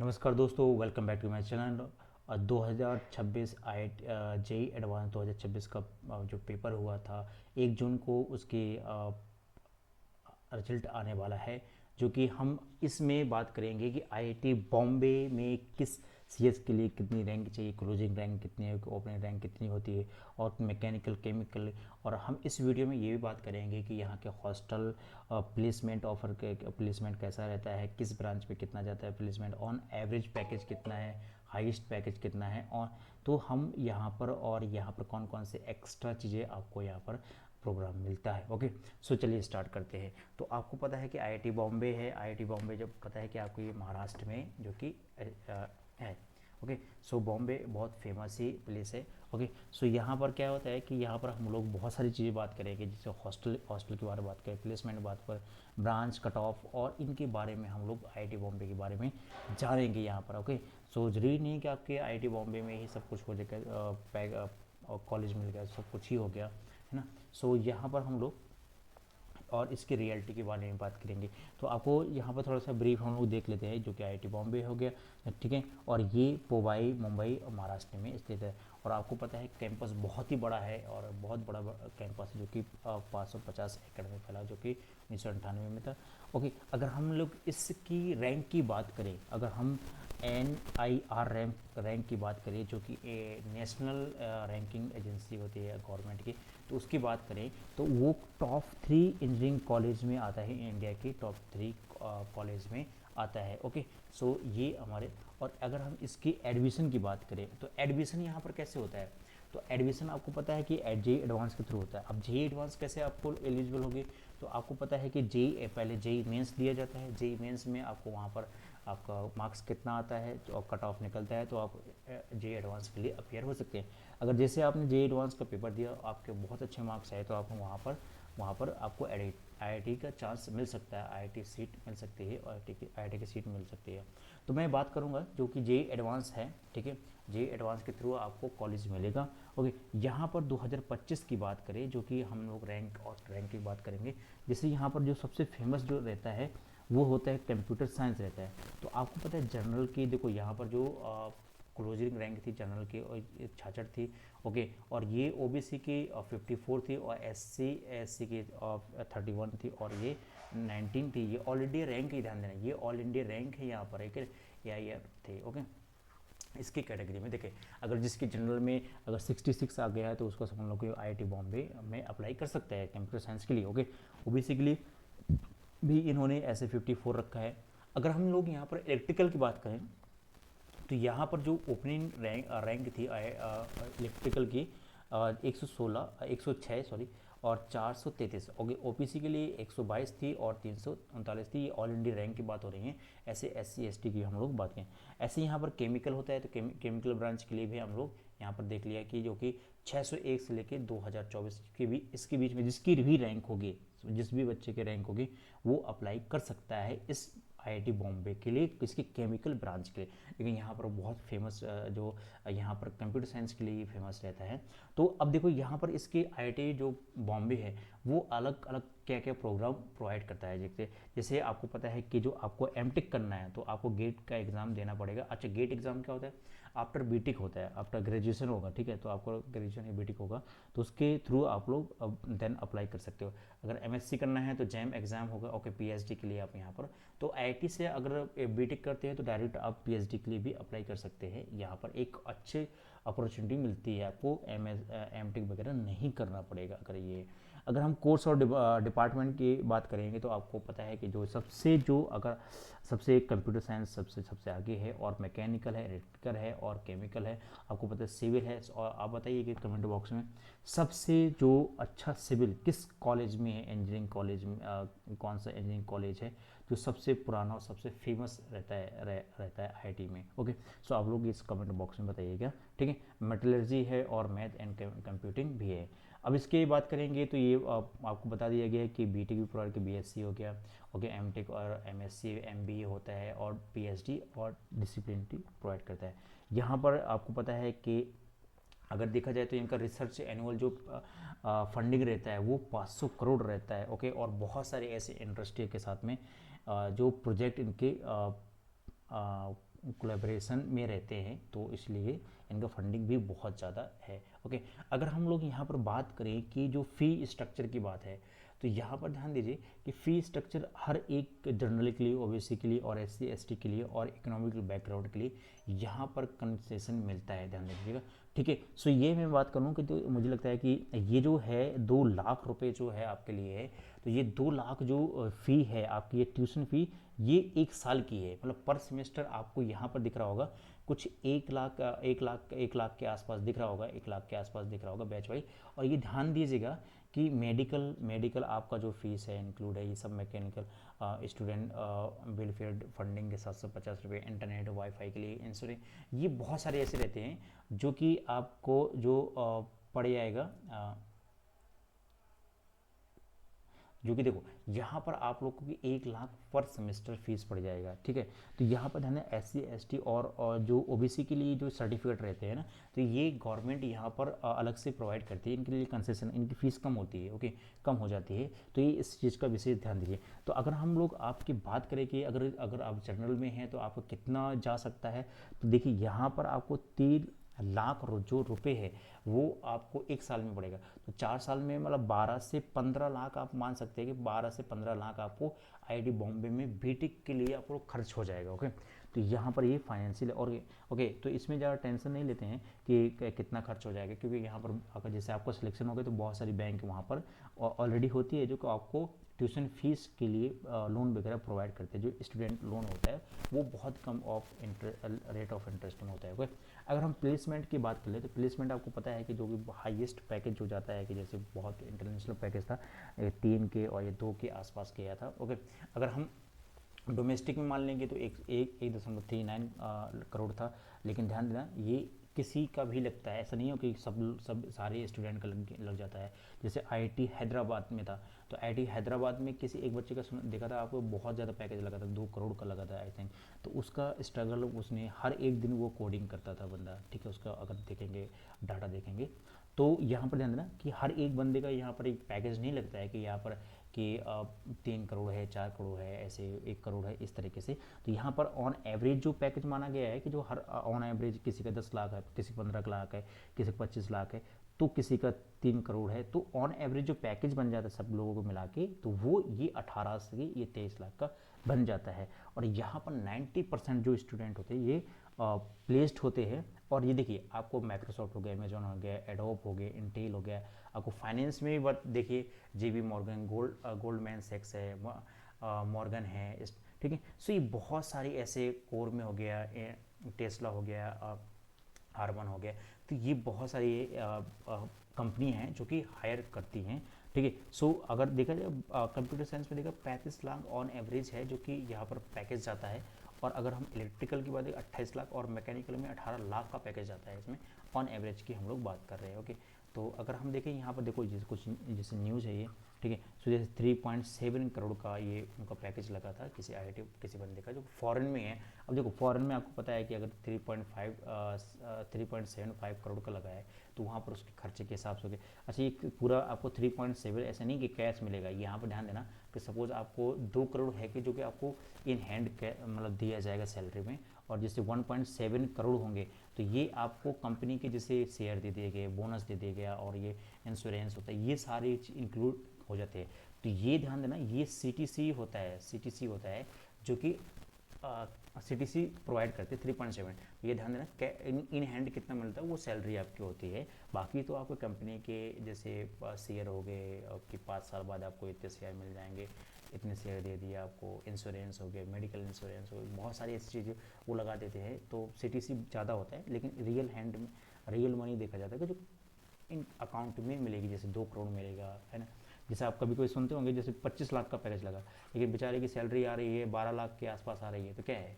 नमस्कार दोस्तों, welcome back to my channel. 2026 I JEE advance 2026 का जो पेपर हुआ था 1 जून को उसके रिजल्ट आने वाला है, जो कि हम इसमें बात करेंगे कि आईआईटी बॉम्बे में किस सीएस के लिए कितनी रैंक चाहिए, क्लोजिंग रैंक कितनी है, ओपनिंग रैंक कितनी होती है, और मैकेनिकल केमिकल। और हम इस वीडियो में ये भी बात करेंगे कि यहाँ के हॉस्टल प्लेसमेंट ऑफर के प्लेसमेंट कैसा रहता है, किस ब्रांच पे कितना जाता है प्लेसमेंट, ऑन एवरेज पैकेज कितना है, हाईएस्ट पैकेज कितना है। और तो हम यहाँ पर और यहाँ पर कौन कौन से एक्स्ट्रा चीज़ें आपको यहाँ पर प्रोग्राम मिलता है। ओके, सो चलिए स्टार्ट करते हैं। तो आपको पता है कि आईआईटी बॉम्बे है। आईआईटी बॉम्बे जब पता है कि आपको ये महाराष्ट्र में जो कि है। ओके, सो बॉम्बे बहुत फेमस ही प्लेस है। ओके, सो यहाँ पर क्या होता है कि यहाँ पर हम लोग बहुत सारी चीज़ें बात करेंगे, जैसे हॉस्टल हॉस्टल के बारे में बात करें, प्लेसमेंट बात पर, ब्रांच कट ऑफ, और इनके बारे में हम लोग आईआईटी बॉम्बे के बारे में जानेंगे यहाँ पर। ओके, सो जरूरी नहीं कि आपके आईआईटी बॉम्बे में ही सब कुछ हो जाएगा, कॉलेज मिल गया, सब कुछ ही हो गया, है ना। सो यहाँ पर हम लोग और इसकी रियलिटी के बारे में बात करेंगे। तो आपको यहाँ पर थोड़ा सा ब्रीफ हम लोग देख लेते हैं, जो कि आईआईटी बॉम्बे हो गया, ठीक है। और ये पोवाई मुंबई महाराष्ट्र में स्थित है। और आपको पता है कैंपस बहुत ही बड़ा है, और बहुत बड़ा कैंपस है, जो कि 550 एकड़ में फैला, जो कि 1998 में था। ओके, अगर हम लोग इसकी रैंक की बात करें, अगर हम NIR रैंक की बात करें, जो कि नेशनल रैंकिंग एजेंसी होती है गवर्नमेंट की, तो उसकी बात करें तो वो टॉप 3 इंजीनियरिंग कॉलेज में आता है, इंडिया के टॉप 3 कॉलेज में आता है। ओके, सो ये हमारे। और अगर हम इसकी एडमिशन की बात करें तो एडमिशन यहाँ पर कैसे होता है, तो एडमिशन आपको पता है कि जेई एडवांस के थ्रू होता है। अब जेई एडवांस कैसे आपको एलिजिबल होगी, तो आपको पता है कि जेई पहले जेई मेंस दिया जाता है। जेई मेंस में आपको वहाँ पर आपका मार्क्स कितना आता है और कट ऑफ निकलता है, तो आप जेई एडवांस के लिए अपेयर हो सकते हैं। अगर जैसे आपने जेई एडवांस का पेपर दिया, आपके बहुत अच्छे मार्क्स आए, तो आप वहाँ पर आपको आईआईटी का चांस मिल सकता है, आईआईटी सीट मिल सकती है, और आईआईटी की सीट मिल सकती है। तो मैं बात करूँगा जो कि जेई एडवांस है, ठीक है। जेई एडवांस के थ्रू आपको कॉलेज मिलेगा। ओके, यहाँ पर 2025 की बात करें, जो कि हम लोग रैंक और रैंक की बात करेंगे। जैसे यहाँ पर जो सबसे फेमस जो रहता है वो होता है कंप्यूटर साइंस रहता है। तो आपको पता है जनरल की, देखो यहाँ पर जो क्लोजिंग रैंक थी जनरल की, और 66 थी। ओके, और ये ओबीसी की 54 थी, और एससी की 31 थी, और ये 19 थी। ये ऑल इंडिया रैंक ही, ध्यान देना, ये ऑल इंडिया रैंक है यहाँ पर एक या थे। ओके, इसकी कैटेगरी में देखें, अगर जिसकी जनरल में अगर 66 आ गया है, तो उसको समझ लो कि आईआईटी बॉम्बे में अप्लाई कर सकता है कंप्यूटर साइंस के लिए। ओके, ओबीसी के लिए भी इन्होंने ऐसे 54 रखा है। अगर हम लोग यहाँ पर इलेक्ट्रिकल की बात करें, तो यहाँ पर जो ओपनिंग रैंक थी इलेक्ट्रिकल की 116 106 सॉरी, और 433। ओके, ओपीसी के लिए 122 थी और 339 थी। ये ऑल इंडिया रैंक की बात हो रही है। ऐसे एससी एसटी की हम लोग बात करें, ऐसे यहाँ पर केमिकल होता है, तो केमिकल ब्रांच के लिए भी हम लोग यहाँ पर देख लिया कि जो कि 601 से लेके 2024 के भी इसके बीच में जिसकी भी रैंक होगी, जिस भी बच्चे की रैंक होगी, वो अप्लाई कर सकता है इस आईआईटी बॉम्बे के लिए, इसके केमिकल ब्रांच के लिए। लेकिन यहाँ पर बहुत फेमस जो यहाँ पर कंप्यूटर साइंस के लिए ही फेमस रहता है। तो अब देखो यहाँ पर इसके आईआईटी जो बॉम्बे है, वो अलग अलग क्या क्या प्रोग्राम प्रोवाइड करता है। जैसे जैसे आपको पता है कि जो आपको एमटेक करना है, तो आपको गेट का एग्ज़ाम देना पड़ेगा। अच्छा, गेट एग्ज़ाम क्या होता है, आफ्टर बीटेक होता है, आफ्टर ग्रेजुएशन होगा, ठीक है। तो आपको ग्रेजुएशन या बीटेक होगा, तो उसके थ्रू आप लोग अब देन अप्लाई कर सकते हो। अगर एमएससी करना है तो जैम एग्ज़ाम होगा। ओके, पीएचडी के लिए आप यहाँ पर, तो आईआईटी से अगर बीटेक करते हैं तो डायरेक्ट आप पीएचडी के लिए भी अप्लाई कर सकते हैं। यहाँ पर एक अच्छे अपॉर्चुनिटी मिलती है आपको, एमटेक वगैरह नहीं करना पड़ेगा। अगर हम कोर्स और डिपार्टमेंट की बात करेंगे, तो आपको पता है कि अगर सबसे कंप्यूटर साइंस सबसे सबसे आगे है, और मैकेनिकल है, इलेक्ट्रिकल है, और केमिकल है, आपको पता है सिविल है। और आप बताइए कि कमेंट बॉक्स में सबसे जो अच्छा सिविल किस कॉलेज में है, इंजीनियरिंग कॉलेज में, कौन सा इंजीनियरिंग कॉलेज है जो सबसे पुराना और सबसे फेमस रहता है आईआईटी में। ओके, सो आप लोग इस कमेंट बॉक्स में बताइएगा, ठीक है। मेटलर्जी है, और मैथ एंड कंप्यूटिंग भी है। अब इसकी बात करेंगे तो ये आपको बता दिया गया है कि बीटेक भी प्रोवाइड, के बीएससी हो गया, ओके, एमटेक और एमएससी एमबीए होता है, और पीएचडी और डिसिप्लिनरी प्रोवाइड करता है। यहाँ पर आपको पता है कि अगर देखा जाए तो इनका रिसर्च एनुअल जो फंडिंग रहता है वो 500 करोड़ रहता है। ओके, और बहुत सारे ऐसे इंडस्ट्री के साथ में जो प्रोजेक्ट इनके कोलैबोरेशन में रहते हैं, तो इसलिए इनका फंडिंग भी बहुत ज़्यादा है। ओके, अगर हम लोग यहाँ पर बात करें कि जो फ़ी स्ट्रक्चर की बात है, तो यहाँ पर ध्यान दीजिए कि फ़ी स्ट्रक्चर हर एक जनरल के लिए, ओबीसी के लिए और एससी एसटी के लिए और इकोनॉमिकल बैकग्राउंड के लिए यहाँ पर कंसेशन मिलता है, ध्यान दीजिएगा। ठीक है, सो ये मैं बात करूँ कि तो मुझे लगता है कि ये जो है 2 लाख रुपए जो है आपके लिए है, तो ये 2 लाख जो फ़ी है आपकी, ये ट्यूशन फ़ी, ये 1 साल की है। मतलब पर सेमेस्टर आपको यहाँ पर दिख रहा होगा कुछ 1 लाख के आसपास दिख रहा होगा, 1 लाख के आसपास दिख रहा होगा बैच वाइज। और ये ध्यान दीजिएगा कि मेडिकल आपका जो फीस है इंक्लूड है, ये सब मैकेनिकल स्टूडेंट वेलफेयर फंडिंग के 750 रुपये, इंटरनेट वाईफाई के लिए इंश्योरेंस, ये बहुत सारे ऐसे रहते हैं जो कि आपको जो पड़ जाएगा, जो कि देखो यहाँ पर आप लोग को कि 1 लाख पर सेमेस्टर फीस पड़ जाएगा। ठीक है, तो यहाँ पर ध्यान है एससी एसटी और जो ओबीसी के लिए जो सर्टिफिकेट रहते हैं ना, तो ये गवर्नमेंट यहाँ पर अलग से प्रोवाइड करती है, इनके लिए कंसेशन, इनकी फीस कम होती है। ओके, कम हो जाती है, तो ये इस चीज़ का विशेष ध्यान दीजिए। तो अगर हम लोग आपकी बात करें कि अगर अगर आप जनरल में हैं तो आपको कितना जा सकता है, तो देखिए यहाँ पर आपको 3 लाख जो रुपए है वो आपको 1 साल में पड़ेगा। तो 4 साल में मतलब 12 से 15 लाख आप मान सकते हैं कि 12 से 15 लाख आपको आईआईटी बॉम्बे में बीटेक के लिए आपको खर्च हो जाएगा। ओके, तो यहाँ पर ये फाइनेंशियल और ओके, तो इसमें ज़्यादा टेंशन नहीं लेते हैं कि कितना खर्च हो जाएगा, क्योंकि यहाँ पर अगर जैसे आपका सिलेक्शन हो गया तो बहुत सारी बैंक वहाँ पर ऑलरेडी होती है जो कि आपको ट्यूशन फीस के लिए लोन वगैरह प्रोवाइड करते हैं। जो स्टूडेंट लोन होता है वो बहुत कम रेट ऑफ इंटरेस्ट में होता है। ओके, अगर हम प्लेसमेंट की बात कर ले तो प्लेसमेंट आपको पता है कि जो कि हाईएस्ट पैकेज जो जाता है, कि जैसे बहुत इंटरनेशनल पैकेज था 3 के और ये 2 के आसपास गया था। ओके, अगर हम डोमेस्टिक में मान लेंगे तो 1.39 करोड़ था, लेकिन ध्यान देना ये किसी का भी लगता है, ऐसा नहीं हो कि सब सारे स्टूडेंट का लग जाता है। जैसे आईआईटी हैदराबाद में था, तो आईआईटी हैदराबाद में किसी एक बच्चे का देखा था आपको बहुत ज़्यादा पैकेज लगा था, 2 करोड़ का लगा था आई थिंक। तो उसका स्ट्रगल, उसने हर एक दिन वो कोडिंग करता था बंदा। ठीक है, उसका अगर देखेंगे डाटा देखेंगे तो यहाँ पर ध्यान देना कि हर एक बंदे का यहाँ पर एक पैकेज नहीं लगता है कि यहाँ पर कि 3 करोड़ है, 4 करोड़ है, ऐसे 1 करोड़ है, इस तरीके से। तो यहाँ पर ऑन एवरेज जो पैकेज माना गया है कि जो हर ऑन एवरेज किसी का 10 लाख है, किसी 15 लाख है, किसी का 25 लाख है, तो किसी का 3 करोड़ है, तो ऑन एवरेज जो पैकेज बन जाता है सब लोगों को मिला के, तो वो ये 18 से ये 23 लाख का बन जाता है। और यहाँ पर 90% जो स्टूडेंट होते हैं ये प्लेस्ड होते हैं। और ये देखिए आपको माइक्रोसॉफ्ट हो गया, अमेजोन हो गया, एडोब हो गया, इंटेल हो गया, आपको फाइनेंस में भी देखिए जेबी मॉर्गन, गोल्डमैन सेक्स है, मॉर्गन है, ठीक है। सो ये बहुत सारे ऐसे कोर में हो गया, टेस्ला हो गया, हार्मन हो गया, तो ये बहुत सारी कंपनी हैं जो कि हायर करती हैं। ठीक है, सो अगर देखा जाए कंप्यूटर साइंस में देखा 35 लाख ऑन एवरेज है जो कि यहाँ पर पैकेज जाता है। और अगर हम इलेक्ट्रिकल की बात करें 28 लाख और मैकेनिकल में 18 लाख का पैकेज आता है, इसमें ऑन एवरेज की हम लोग बात कर रहे हैं। ओके, तो अगर हम देखें यहाँ पर देखो जैसे कुछ जैसे न्यूज़ है ये, ठीक है, सो जैसे 3.7 करोड़ का ये उनका पैकेज लगा था किसी आईआईटी किसी बंदे का जो फॉरेन में है। अब देखो फॉरेन में आपको पता है कि अगर 3.75 करोड़ का लगा है तो वहाँ पर उसके खर्चे के हिसाब से हो गया। अच्छा, ये पूरा आपको 3.7 ऐसा नहीं कि कैश मिलेगा, यहाँ पर ध्यान देना कि सपोज आपको 2 करोड़ है कि जो कि आपको इन हैंड मतलब दिया जाएगा सैलरी में, और जैसे 1.7 करोड़ होंगे तो ये आपको कंपनी के जैसे शेयर दे दिए गए, बोनस दे दिया गया, और ये इंश्योरेंस होता है, ये सारे इंक्लूड हो जाते हैं। तो ये ध्यान देना ये सीटीसी होता है, सीटीसी होता है जो कि सीटीसी प्रोवाइड करते हैं 3.7। ये ध्यान देना इन हैंड कितना मिलता है वो सैलरी आपकी होती है। बाकी तो आपको कंपनी के जैसे शेयर हो गए कि 5 साल बाद आपको इतने शेयर मिल जाएंगे, इतने शेयर दे दिए आपको, इंश्योरेंस हो गया, मेडिकल इंश्योरेंस हो गया, बहुत सारी ऐसी चीज़ें वो लगा देते हैं। तो सीटीसी ज़्यादा होता है, लेकिन रियल हैंड में रियल मनी देखा जाता है कि जो इन अकाउंट में मिलेगी, जैसे 2 करोड़ मिलेगा, है ना। जैसे आप कभी कोई सुनते होंगे जैसे 25 लाख का पैकेज लगा, लेकिन बेचारे की सैलरी आ रही है 12 लाख के आसपास आ रही है, तो क्या है,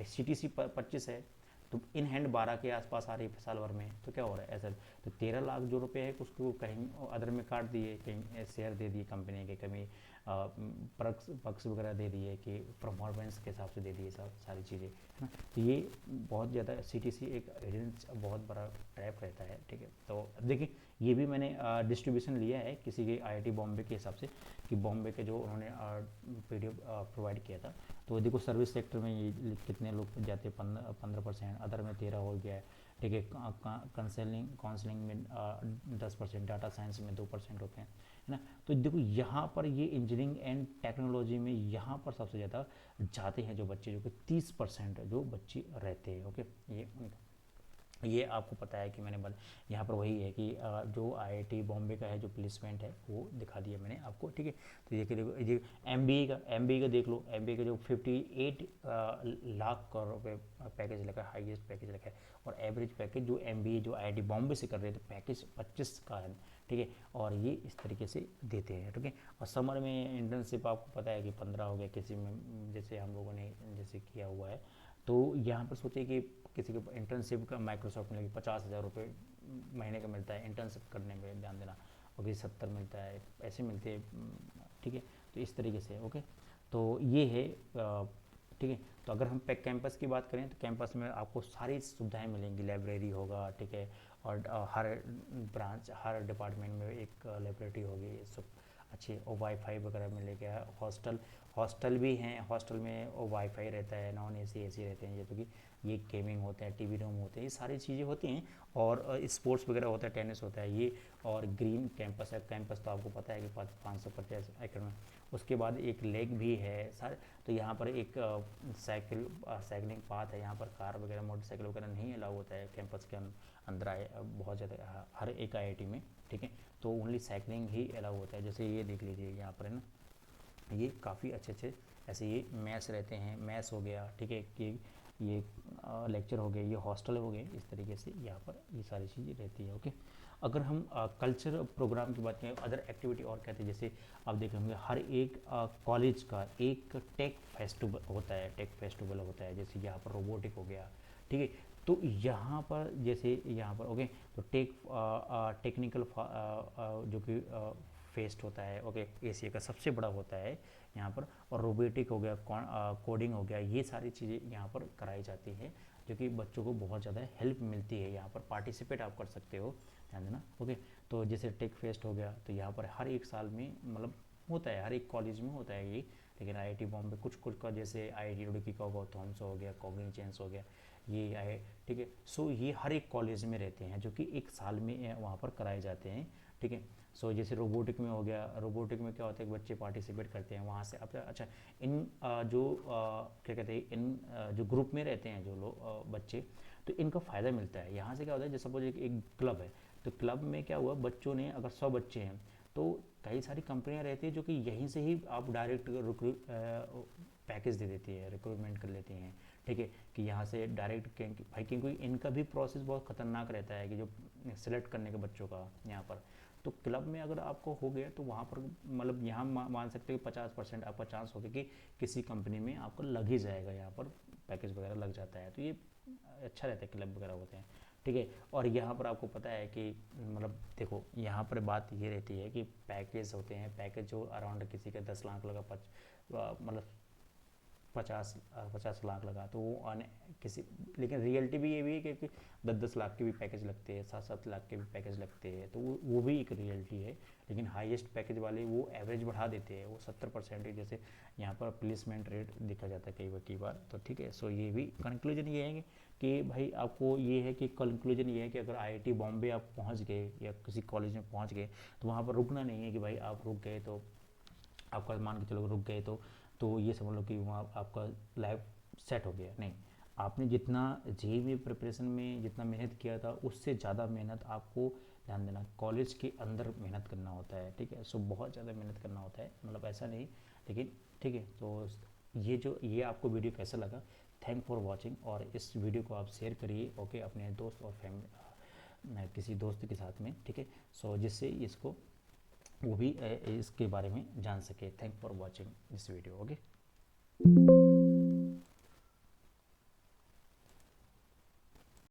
सीटीसी 25 है तो इन हैंड 12 के आसपास आ रही है साल भर में, तो क्या हो रहा है ऐसा। तो 13 लाख जो रुपये है उसको कहीं अदर में काट दिए, कहीं शेयर दे दिए कंपनी के, कभी पक्ष वगैरह दे दिए कि परफॉर्मेंस के हिसाब से दे दिए सब सारी चीज़ें, है ना। तो ये बहुत ज़्यादा CTC एक एजेंस बहुत बड़ा ट्रैप रहता है, ठीक है। तो अब देखिए ये भी मैंने डिस्ट्रीब्यूशन लिया है किसी के IIT बॉम्बे के हिसाब से कि बॉम्बे के जो उन्होंने PDF प्रोवाइड किया था। तो देखो सर्विस सेक्टर में ये कितने लोग जाते हैं, 15%, अदर में 13 हो गया है, ठीक है। काउंसलिंग में 10%, डाटा साइंस में 2% होते हैं, है ना। तो देखो यहाँ पर ये इंजीनियरिंग एंड टेक्नोलॉजी में यहाँ पर सबसे ज़्यादा जाते हैं जो बच्चे, जो कि 30% जो बच्चे रहते हैं, ओके। ये आपको पता है कि मैंने यहाँ पर वही है कि जो IIT बॉम्बे का है जो प्लेसमेंट है वो दिखा दिया मैंने आपको, ठीक है। तो ये देखो ये MBA का देख लो, MBA का जो 58 लाख करोड़ रुपये पैकेज लगा, हाईएस्ट पैकेज लगा है। और एवरेज पैकेज जो MBA जो IIT बॉम्बे से कर रहे थे पैकेज 25 का है, ठीक है। और ये इस तरीके से देते हैं, ठीक है। और समर में इंटर्नशिप आपको पता है कि 15 हो गया किसी में, जैसे हम लोगों ने जैसे किया हुआ है। तो यहाँ पर सोचिए कि किसी को इंटर्नशिप का माइक्रोसॉफ्ट में 50,000 रुपये महीने का मिलता है इंटर्नशिप करने में, ध्यान देना। और किसी 70 मिलता है, ऐसे मिलते हैं, ठीक है। तो इस तरीके से, ओके। तो ये है, ठीक है। तो अगर हम कैंपस की बात करें तो कैंपस में आपको सारी सुविधाएं मिलेंगी, लाइब्रेरी होगा, ठीक है। और हर ब्रांच, हर डिपार्टमेंट में एक लाइब्रेरी होगी, सब अच्छे। और वाईफाई वगैरह मिलेगा। हॉस्टल भी हैं, हॉस्टल में वाईफाई रहता है, नॉन AC रहते हैं, जैसे कि ये गेमिंग होते हैं, TV रूम होते हैं, ये सारी चीज़ें होती हैं। और स्पोर्ट्स वगैरह होता है, टेनिस होता है ये। और ग्रीन कैंपस है, कैंपस तो आपको पता है कि 550 एकड़ में। उसके बाद एक लेक भी है सारे। तो यहाँ पर एक साइकिलिंग पाथ है, यहाँ पर कार वगैरह मोटरसाइकिल वगैरह नहीं अलाउ होता है कैंपस के अंदर आए बहुत ज़्यादा हर एक IIT में, ठीक है। तो ओनली साइकिलिंग ही अलाउ होता है। जैसे ये देख लीजिए यहाँ पर, है ना, ये काफ़ी अच्छे ऐसे ये मैथ्स रहते हैं, मैथ्स हो गया, ठीक है। कि ये लेक्चर हो गए, ये हॉस्टल हो गए, इस तरीके से यहाँ पर ये सारी चीज़ें रहती है, ओके। अगर हम कल्चर प्रोग्राम की बात करें, अदर एक्टिविटी और कहते हैं, जैसे आप देख होंगे हर एक कॉलेज का एक टेक फेस्टिवल होता है, जैसे यहाँ पर रोबोटिक हो गया, ठीक है। तो यहाँ पर जैसे यहाँ पर, ओके। तो टेक्निकल जो कि फेस्ट होता है, ओके, एशिया का सबसे बड़ा होता है यहाँ पर। और रोबोटिक हो गया, कोडिंग हो गया, ये सारी चीज़ें यहाँ पर कराई जाती हैं, जो कि बच्चों को बहुत ज़्यादा हेल्प मिलती है। यहाँ पर पार्टिसिपेट आप कर सकते हो, ध्यान देना, ओके। तो जैसे टेक फेस्ट हो गया, तो यहाँ पर हर एक साल में मतलब होता है, हर एक कॉलेज में होता है ये। लेकिन IIT बॉम्बे कुछ का, जैसे IIT रुड़की का होगा, थॉम्स हो गया, कॉग्निजेंस हो गया, ये आए, ठीक है। सो ये हर एक कॉलेज में रहते हैं, जो कि एक साल में वहाँ पर कराए जाते हैं, ठीक है। सो जैसे रोबोटिक में हो गया, रोबोटिक में क्या होता है कि बच्चे पार्टिसिपेट करते हैं वहाँ से। अब अच्छा, इन जो क्या कहते हैं, इन जो ग्रुप में रहते हैं जो लोग बच्चे, तो इनका फ़ायदा मिलता है। यहाँ से क्या होता है, जैसे सपोज एक क्लब है, तो क्लब में क्या हुआ, बच्चों ने अगर 100 बच्चे हैं, तो कई सारी कंपनियां रहती है जो कि यहीं से ही आप डायरेक्ट पैकेज दे देती है, रिक्रूटमेंट कर लेती हैं, ठीक है। कि यहाँ से डायरेक्ट भाई, क्योंकि इनका भी प्रोसेस बहुत ख़तरनाक रहता है कि जो सेलेक्ट करने के बच्चों का यहाँ पर। तो क्लब में अगर आपको हो गया तो वहाँ पर मतलब यहाँ मान सकते हो कि 50% आपका चांस हो गया कि किसी कंपनी में आपको लग ही जाएगा, यहाँ पर पैकेज वगैरह लग जाता है। तो ये अच्छा रहता है, क्लब वगैरह होते हैं, ठीक है। और यहाँ पर आपको पता है कि मतलब देखो यहाँ पर बात ये रहती है कि पैकेज होते हैं, पैकेज जो अराउंड किसी का 10 लाख लगा, मतलब 50 लाख लगा, तो वो किसी, लेकिन रियलिटी भी ये भी है कि 10 लाख के भी पैकेज लगते हैं, 7 लाख के भी पैकेज लगते हैं, तो वो भी एक रियलिटी है। लेकिन हाईएस्ट पैकेज वाले वो एवरेज बढ़ा देते हैं, वो 70%, जैसे यहाँ पर प्लेसमेंट रेट देखा जाता है कई बार, तो ठीक है। सो ये भी कंक्लूजन ये है कि भाई आपको ये है कि कंक्लूजन ये है कि अगर IIT बॉम्बे आप पहुँच गए या किसी कॉलेज में पहुँच गए, तो वहाँ पर रुकना नहीं है कि भाई आप रुक गए तो आपका, मान के चलो रुक गए तो ये समझ लो कि वहाँ आपका लाइफ सेट हो गया, नहीं। आपने जितना JEE प्रिपरेशन में जितना मेहनत किया था, उससे ज़्यादा मेहनत आपको, ध्यान देना, कॉलेज के अंदर मेहनत करना होता है, ठीक है। सो बहुत ज़्यादा मेहनत करना होता है, मतलब ऐसा नहीं, लेकिन ठीक है। तो ये आपको वीडियो कैसा लगा, थैंक फॉर वॉचिंग। और इस वीडियो को आप शेयर करिए, ओके, अपने दोस्त और फैमिली, किसी दोस्त के साथ में, ठीक है। सो जिससे इसको वो भी इसके बारे में जान सके। Thank for watching this video, okay.